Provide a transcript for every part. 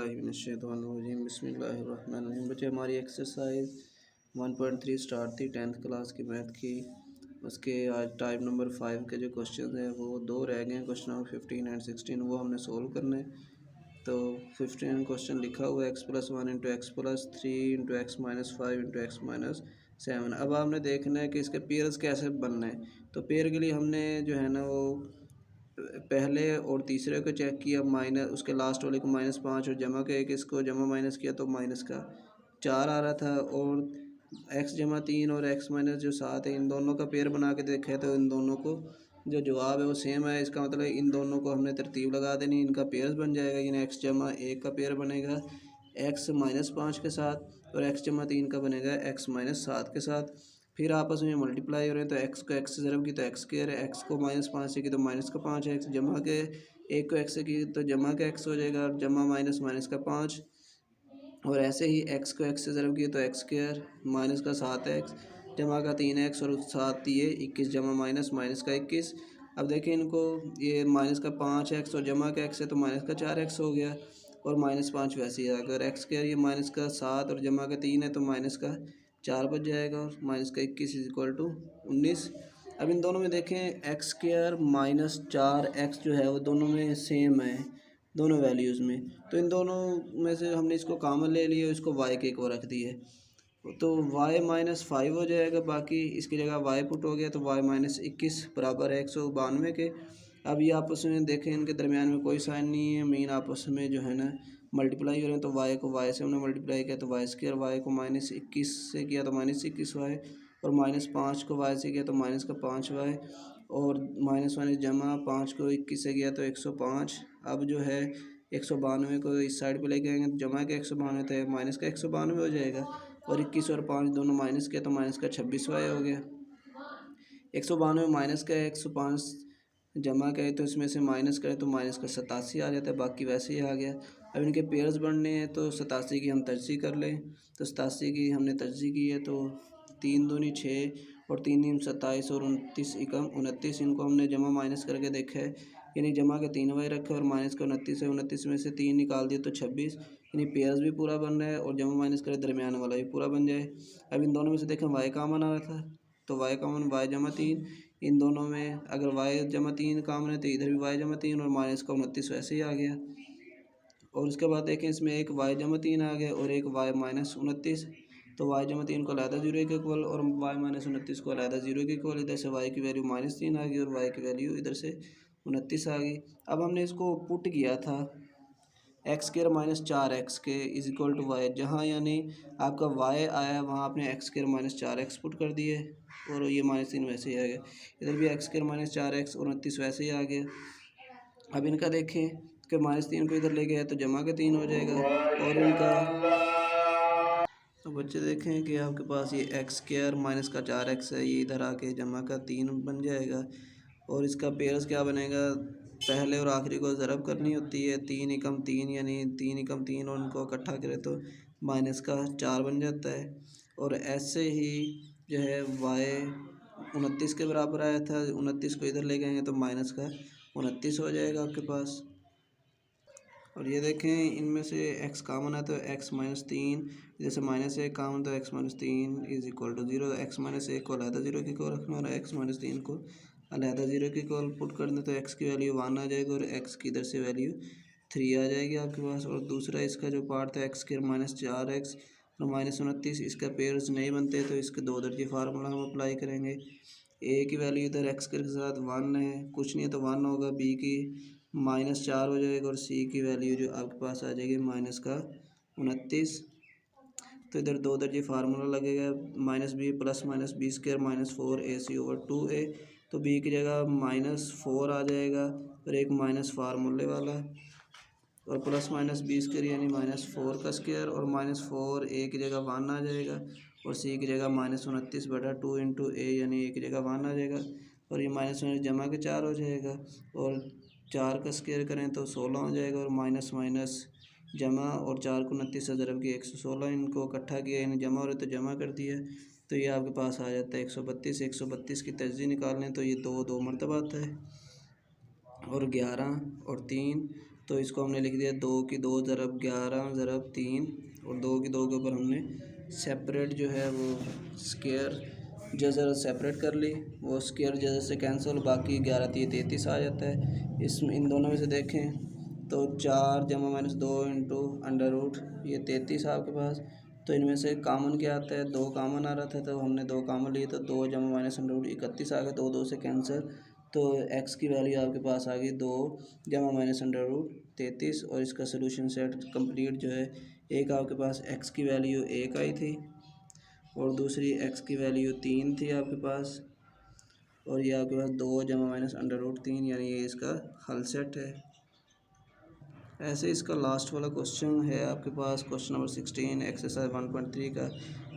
औज़ुबिल्लाहिमिनश्शैतानिर्रजीम बिस्मिल्लाहिर्रहमानिर्रहीम। बच्चे हमारी एक्सरसाइज 1.3 स्टार्ट थी 10th क्लास की मैथ की। उसके आज टाइप नंबर 5 के जो क्वेश्चन हैं वो 2 रह गए हैं, क्वेश्चन नंबर 15 एंड 16, वो हमने सोल्व करने। तो 15 क्वेश्चन लिखा हुआ है x+1 into x+3 into x-5 into x-7। अब आपने देखना है कि इसके पेयर्स कैसे बनने हैं। तो पेयर के लिए हमने जो है ना वो पहले और तीसरे को चेक किया, माइनस उसके लास्ट वाले को -5 और जमा के एक इसको जमा माइनस किया तो माइनस का 4 आ रहा था। और x-3 और x-7 है, इन दोनों का पेयर बना के देखा है तो इन दोनों को जो जवाब है वो सेम है। इसका मतलब इन दोनों को हमने तरतीब लगा देनी, इनका पेयर्स बन जाएगा। यानी x-1 का पेयर बनेगा x-5 के साथ और x-3 का बनेगा x-7 के साथ। फिर आपस में मल्टीप्लाई हो रहे हैं तो x को x से ज़रब की तो x स्क्वायर है, x को -5 से की तो -5 है, x जमा के एक को x से की तो जमा का x हो जाएगा, जमा माइनस का 5। और ऐसे ही x को x से ज़रब की तो x स्क्वायर माइनस का 7x जमा का 3x और 7 ये 21 जमा माइनस का 21। अब देखें इनको, ये माइनस का 5x और जमा का x है तो माइनस का 4x हो गया और -5 वैसे ही है। अगर x स्क्वायर ये माइनस का 7 और जमा का 3 है तो माइनस का 4 बच जाएगा और माइनस का 21 = 19। अब इन दोनों में देखें x स्क्वायर -4x जो है वो दोनों में सेम है, दोनों वैल्यूज़ में। तो इन दोनों में से हमने इसको कॉमन ले लिया, इसको y के को रख दिए तो y -5 हो जाएगा, बाकी इसकी जगह y पुट हो गया तो y -21 बराबर है 192 के। अब ये आपस में देखें, इनके दरमियान में कोई साइन नहीं है, मीन आपस में जो है ना मल्टीप्लाई हो रहे हैं। तो y को y से हमने मल्टीप्लाई किया तो y स्क्वायर, y को -21 से किया तो -21y और -5 को y से किया तो -5y और माइनस जमा 5 को 21 से किया तो 105। अब जो है 192 को इस साइड पे लेके आएंगे तो जमा के 192 तो माइनस का 192 हो जाएगा और 21 और 5 दोनों माइनस किया तो माइनस का 26y हो गया। 192 माइनस का 105 जमा करें तो इसमें से माइनस करें तो माइनस का 87 आ जाता है, बाकी वैसे ही आ गया। अब इनके पेयर्स बनने हैं तो 87 की हम तर्जीह कर लें। तो 87 की हमने तर्जीह की है तो 3 दूनी 6 और 3 नीम 27 और 29 एकम 29, इनको हमने जमा माइनस करके देखा है। यानी जमा के 3 वाई रखे और माइनस का 29 है, 29 में से 3 निकाल दिए तो 26। यानी पेयर्स भी पूरा बन रहा है और जमा माइनस करे दरमियान वाला भी पूरा बन जाए। अब इन दोनों में से देखें वाई कामन आ रहा था तो y कॉमन y-3, इन दोनों में अगर y-3 कॉमन है तो इधर भी y-3 और माइनस का 29 वैसे ही आ गया। और उसके बाद देखें इसमें एक y-3 आ गया और एक y-29, तो y-3 को अलहदा 0 के इक्वल और y-29 को अलहदा 0 के इक्वल। इधर से y की वैल्यू -3 आ गई और y की वैल्यू इधर से 29 आ गई। अब हमने इसको पुट किया था x² -4x के =y, जहाँ यानी आपका y आया वहाँ आपने x² -4x पुट कर दिए और ये -3 वैसे ही आ गया। इधर भी x² -4x 29 वैसे ही आ गया। अब इनका देखें कि -3 को इधर ले गया तो जमा के 3 हो जाएगा और इनका तो बच्चे देखें कि आपके पास ये x² -4x है, ये इधर आके जमा का 3 बन जाएगा और इसका पेयर्स क्या बनेगा, पहले और आखिरी को ज़रब करनी होती है, 3 एकम 3 यानी 3 एकम 3 और उनको इकट्ठा करें तो -4 बन जाता है। और ऐसे ही जो है y 29 के बराबर आया था, 29 को इधर ले गएंगे तो -29 हो जाएगा आपके पास। और ये देखें इनमें से x कामन है तो x-3, जैसे -1 कामन तो x-3 = 0, x-1 को अलहदा 0 की को रखना और x-3 को अलहदा 0 की को पुट कर दें तो x की वैल्यू 1 आ जाएगी और x की इधर से वैल्यू 3 आ जाएगी आपके पास। और दूसरा इसका जो पार्ट था x² -4x और -29, इसका पेयर्स नहीं बनते तो इसके 2 दर्जे फार्मूला हम अप्लाई करेंगे। a की वैल्यू इधर x के साथ 1 है, कुछ नहीं है तो 1 होगा, b की -4 हो जाएगा और c की वैल्यू जो आपके पास आ जाएगी -29। तो इधर 2 दर्जे फार्मूला लगेगा, -b + -b² -4ac/2a, तो b की जगह -4 आ जाएगा और एक माइनस फार्मूले वाला और +-b² यानी -4 का स्क्वायर और -4 a की जगह 1 आ जाएगा और c की जगह -29/2 × a यानी a की जगह 1 आ जाएगा और ये -1 जमा के 4 हो जाएगा और 4 का स्क्वायर करें तो 16 हो जाएगा और माइनस जमा और 4 को 29 से ज़रब की 116, इनको इकट्ठा किया यानी जमा हो रहे तो जमा कर दिया तो ये आपके पास आ जाता है 132। 132 की तर्जीह निकाल लें तो ये 2 मरतबा आता है और 11 और 3 तो इसको हमने लिख दिया 2 की 2 ज़रब 11 ज़रब 3 और 2 की 2 के ऊपर हमने सेपरेट जो है वो स्क्वायर जैसे सेपरेट कर ली, वो स्क्वायर जैसे से कैंसिल, बाकी 11 3 33 आ जाता है। इसमें इन दोनों में से देखें तो 4 जमा माइनस 2 इंटू अंडर रूट ये 33 है आपके पास। तो इनमें से कामन क्या आता है, 2 कामन आ रहा था तो हमने 2 कामन लिए, तो 2 जमा माइनस अंडर रूट 31 आ गया, 2 2 से कैंसिल। तो x की वैल्यू आपके पास आ गई 2 जमा माइनस अंडर रूट 33। और इसका सोल्यूशन सेट कंप्लीट जो है, एक आपके पास x की वैल्यू 1 आई थी और दूसरी x की वैल्यू 3 थी आपके पास, और ये आपके पास 2 जमा माइनस अंडर रूट 3, यानी ये इसका हल सेट है। ऐसे इसका लास्ट वाला क्वेश्चन है आपके पास, क्वेश्चन नंबर 16 एक्सरसाइज 1.3 का।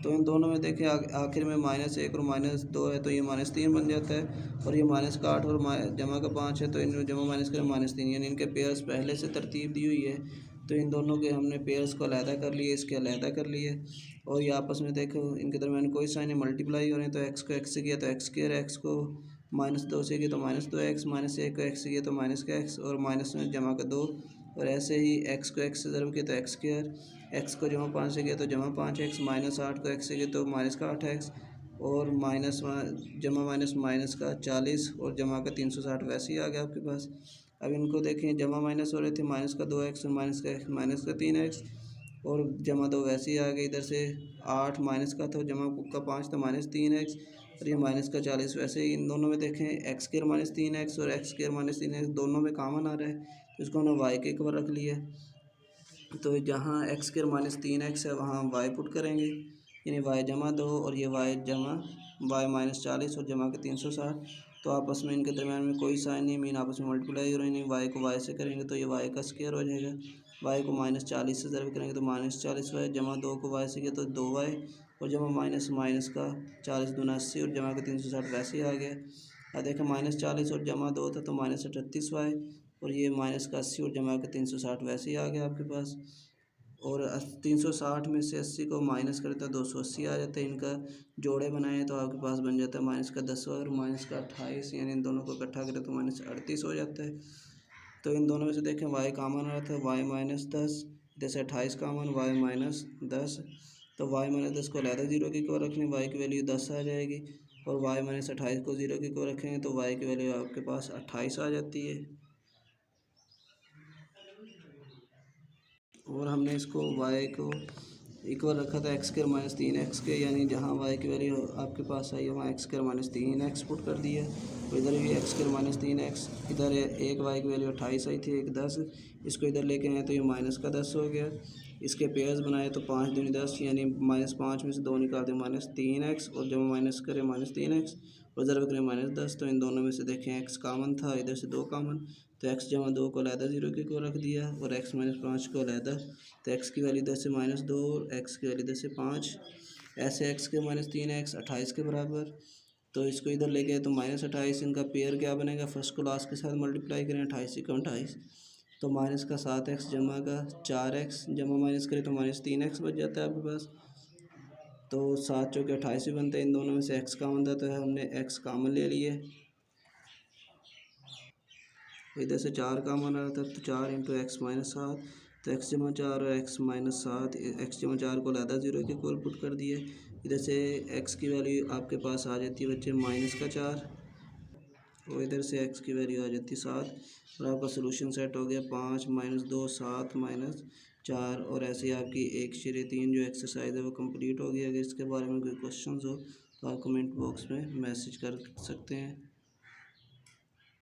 तो इन दोनों में देखें आखिर में -1 और -2 है, तो ये -3 बन जाता है, और ये -8 और जमा का 5 है, तो इन जमा माइनस करें -3, यानी इनके पेयर्स पहले से तरतीब दी हुई है। तो इन दोनों के हमने पेयर्स को अलहदा कर लिए, इसके अलहदा कर लिए, और ये आपस में देखो इनके दरमियान कोई साइन है, मल्टीप्लाई हो रहे हैं। तो एक्स को एक्स से किया तो एक्स स्क्वायर, एक्स को -2 से किया तो -2x, -1 को एक्स से किया तो -x, और माइनस में जमा का 2, और ऐसे ही एक्स को एक्स से ज़रूर किया तो एक्स स्क्वायर, एक्स को जमा 5 से किया तो जमा 5x, -8 को एक्स से किया तो -8x, और जमा माइनस का 40 और जमा का 360 वैसे ही आ गया आपके पास। अब इनको देखें, जमा माइनस हो रहे थे, -2x और -3x, और जमा 2 वैसे ही आ गए। इधर से 8 माइनस का था, जमा का 5 तो -3x, और ये माइनस का 40 वैसे ही। इन दोनों में देखें एक्स स्क्वायर -3x और एक्स स्क्वायर -3x दोनों में कॉमन आ रहा है, तो इसको हमने वाई के ऊपर रख लिया। तो जहाँ एक्स स्क्वायर -3x है वहाँ वाई पुट करेंगे, यानी वाई जमा 2 और ये वाई -40 और जमा के 360। तो आपस में इनके दरमियान में कोई साइन नहीं, मीन आपस में मल्टीप्लाई हो रही नहीं। वाई को वाई से करेंगे तो ये वाई का स्क्वायर हो जाएगा, वाई को -40 से ज़रूर करेंगे तो -40y, जमा 2 को वाई से किया तो 2y, और जमा माइनस का 40 दूना 80 और जमा के 360 वैसे ही आ गया। अब देखें -40 और जमा 2 था तो -38y, और ये -80 और जमा के 360 वैसे ही आ गया आपके पास। और 360 में से 80 को माइनस करें तो 280 आ जाता है। इनका जोड़े बनाए तो आपके पास बन जाता है -10 और -28, यानी इन दोनों को इकट्ठा करें तो -38 हो जाता है। तो इन दोनों में से देखें वाई कामन आ रहा था, वाई -10, जैसे 28 कामन, वाई -10, तो वाई -10 को अलहदा 0 की को रखने, वाई की वैल्यू 10 आ जाएगी, और वाई -28 को 0 की को रखेंगे तो वाई की वैल्यू आपके पास 28 आ जाती है। और हमने इसको y को इक्वल रखा था x स्क्वायर -3x के, यानी जहाँ y की वैल्यू आपके पास आई है वहाँ x स्क्वायर -3x पुट कर दिया। तो इधर भी x स्क्वायर -3x, इधर एक y की वैल्यू 28 आई थी, एक 10, इसको इधर लेके आए तो ये -10 हो गया। इसके पेयर्स बनाए तो 5 दूनी 10, यानी -5 में से 2 निकाल दें -3x, और जब माइनस करें -3x और ज़रूर करें -10, तो इन दोनों में से देखें x कामन था, इधर से 2 कामन, तो x जमा 2 को अलहदा 0 की को रख दिया, और x -5 को अलहदा, तो x की वैल्यू इधर से -2 और x की वैल्यू इधर से 5, ऐसे x के -3x 28 के बराबर। तो इसको इधर ले गए तो -28, इनका पेयर क्या बनेगा, फर्स्ट को लास्ट के साथ मल्टीप्लाई करें, 28 को 28, तो माइनस का 7x जमा का 4x, जमा माइनस करें तो -3x बच जाता है आपके पास। तो 7 चौके 28 भी बनते हैं, इन दोनों में से x कामन था तो हमने x कामन ले लिए, इधर से 4 कामन आ रहा था तो 4 इंटू एक्स -7, तो x जमा 4 और x -7, x जमा 4 को अलहदा 0 के कोल पुट कर दिए। इधर से x की वैल्यू आपके पास आ जाती है बच्चे -4, और इधर से x की वैल्यू आ जाती है 7, और आपका सोल्यूशन सेट हो गया 5 -2 7 -4, और ऐसे ही आपकी 1/3 जो एक्सरसाइज है वो कंप्लीट हो गई। अगर इसके बारे में कोई क्वेश्चन हो तो आप कमेंट बॉक्स में मैसेज कर सकते हैं।